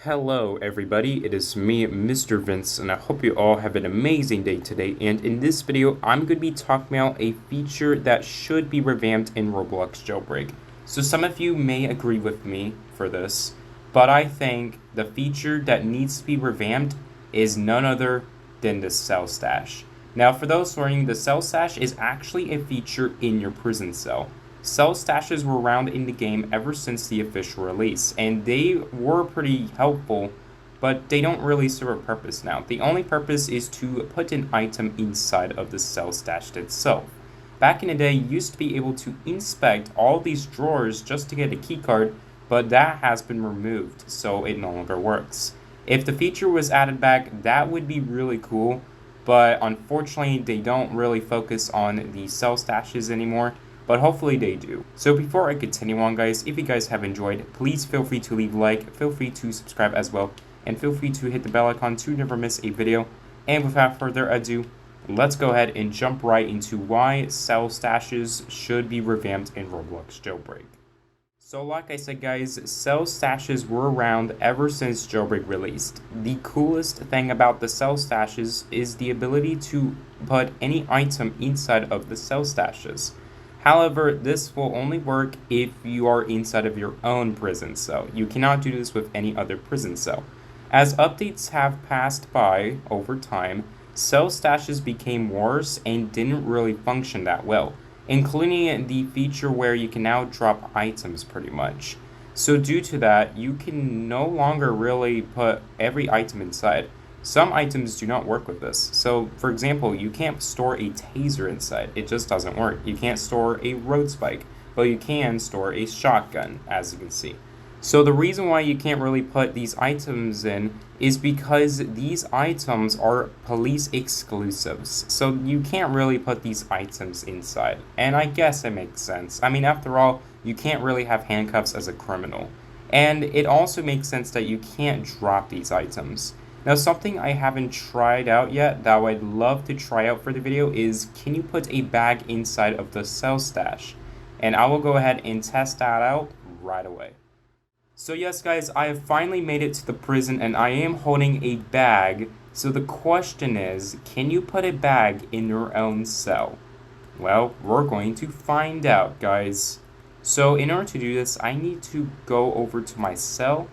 Hello everybody, it is me, Mr. Vince, and I hope you all have an amazing day today. And in this video, I'm going to be talking about a feature that should be revamped in Roblox Jailbreak. So some of you may agree with me for this, but I think the feature that needs to be revamped is none other than the cell stash. Now for those wondering, the cell stash is actually a feature in your prison cell. Cell stashes were around in the game ever since the official release, and they were pretty helpful, but they don't really serve a purpose now. The only purpose is to put an item inside of the cell stash itself. Back in the day, you used to be able to inspect all these drawers just to get a keycard, but that has been removed, so it no longer works. If the feature was added back, that would be really cool, but unfortunately, they don't really focus on the cell stashes anymore. But hopefully they do. So before I continue on, guys, if you guys have enjoyed, please feel free to leave a like, feel free to subscribe as well, and feel free to hit the bell icon to never miss a video. And without further ado, let's go ahead and jump right into why cell stashes should be revamped in Roblox Jailbreak. So like I said, guys, cell stashes were around ever since Jailbreak released. The coolest thing about the cell stashes is the ability to put any item inside of the cell stashes. However, this will only work if you are inside of your own prison cell. You cannot do this with any other prison cell. As updates have passed by over time, cell stashes became worse and didn't really function that well, including the feature where you can now drop items pretty much. So due to that, you can no longer really put every item inside. Some items do not work with this. So, for example, you can't store a taser inside. It just doesn't work. You can't store a road spike, but you can store a shotgun, as you can see. So the reason why you can't really put these items in is because these items are police exclusives. So you can't really put these items inside. And I guess it makes sense. I mean, after all, you can't really have handcuffs as a criminal. And it also makes sense that you can't drop these items. Now, something I haven't tried out yet that I'd love to try out for the video is, can you put a bag inside of the cell stash? And I will go ahead and test that out right away. So yes, guys, I have finally made it to the prison and I am holding a bag. So the question is, can you put a bag in your own cell? Well, we're going to find out, guys. So in order to do this, I need to go over to my cell.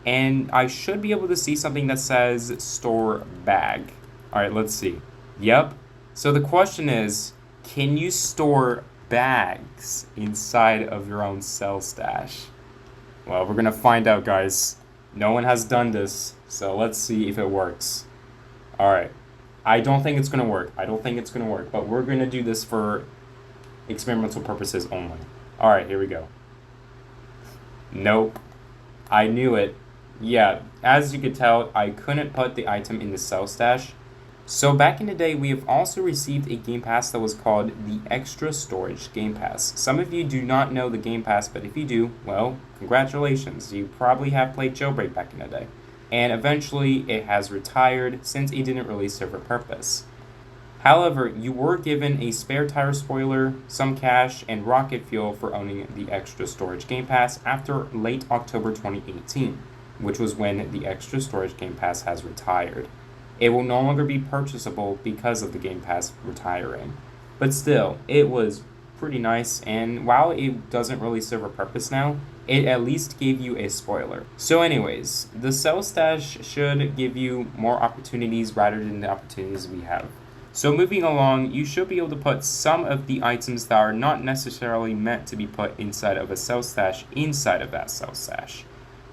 And I should be able to see something that says store bag. Alright, let's see. Yep. So the question is, can you store bags inside of your own cell stash? Well, we're going to find out, guys. No one has done this, so let's see if it works. Alright. I don't think it's going to work. But we're going to do this for experimental purposes only. Alright, here we go. Nope. I knew it. Yeah, as you could tell, I couldn't put the item in the cell stash. So back in the day, we have also received a game pass that was called the Extra Storage Game Pass. Some of you do not know the game pass, but if you do, well, congratulations. You probably have played Jailbreak back in the day. And eventually, it has retired since it didn't really serve a purpose. However, you were given a spare tire spoiler, some cash, and rocket fuel for owning the Extra Storage Game Pass after late October 2018. Which was when the Extra Storage Game Pass has retired. It will no longer be purchasable because of the Game Pass retiring. But still, it was pretty nice, and while it doesn't really serve a purpose now, it at least gave you a spoiler. So anyways, the cell stash should give you more opportunities rather than the opportunities we have. So moving along, you should be able to put some of the items that are not necessarily meant to be put inside of a cell stash inside of that cell stash.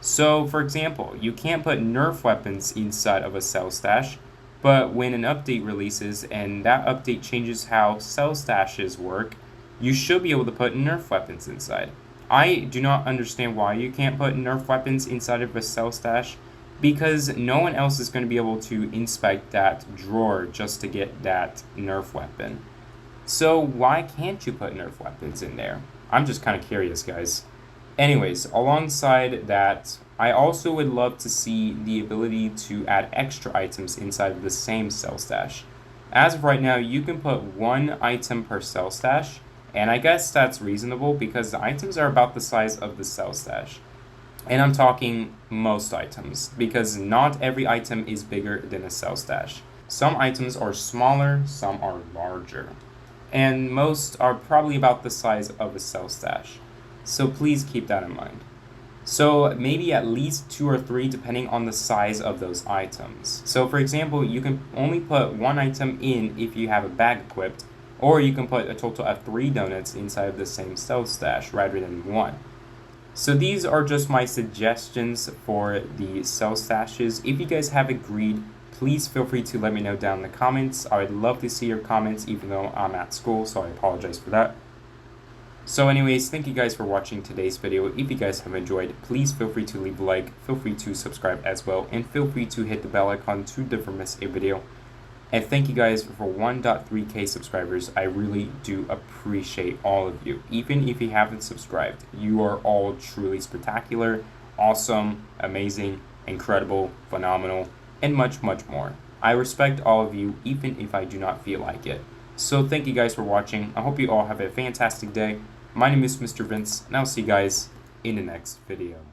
So, for example, you can't put Nerf weapons inside of a cell stash, but when an update releases and that update changes how cell stashes work, you should be able to put Nerf weapons inside. I do not understand why you can't put Nerf weapons inside of a cell stash, because no one else is going to be able to inspect that drawer just to get that Nerf weapon. So why can't you put Nerf weapons in there? I'm just kind of curious, guys. Anyways, alongside that, I also would love to see the ability to add extra items inside of the same cell stash. As of right now, you can put one item per cell stash, and I guess that's reasonable because the items are about the size of the cell stash. And I'm talking most items, because not every item is bigger than a sell stash. Some items are smaller, some are larger, and most are probably about the size of a sell stash. So please keep that in mind. So maybe at least 2 or 3 depending on the size of those items. So for example, you can only put 1 item in if you have a bag equipped, or you can put a total of 3 donuts inside of the same sell stash rather than 1. So these are just my suggestions for the sell stashes. If you guys have agreed, please feel free to let me know down in the comments. I would love to see your comments even though I'm at school, so I apologize for that. So anyways, thank you guys for watching today's video. If you guys have enjoyed, please feel free to leave a like, feel free to subscribe as well, and feel free to hit the bell icon to never miss a video. And thank you guys for 1.3k subscribers. I really do appreciate all of you. Even if you haven't subscribed, you are all truly spectacular, awesome, amazing, incredible, phenomenal, and much, much more. I respect all of you, even if I do not feel like it. So thank you guys for watching. I hope you all have a fantastic day. My name is Mr. Vince, and I'll see you guys in the next video.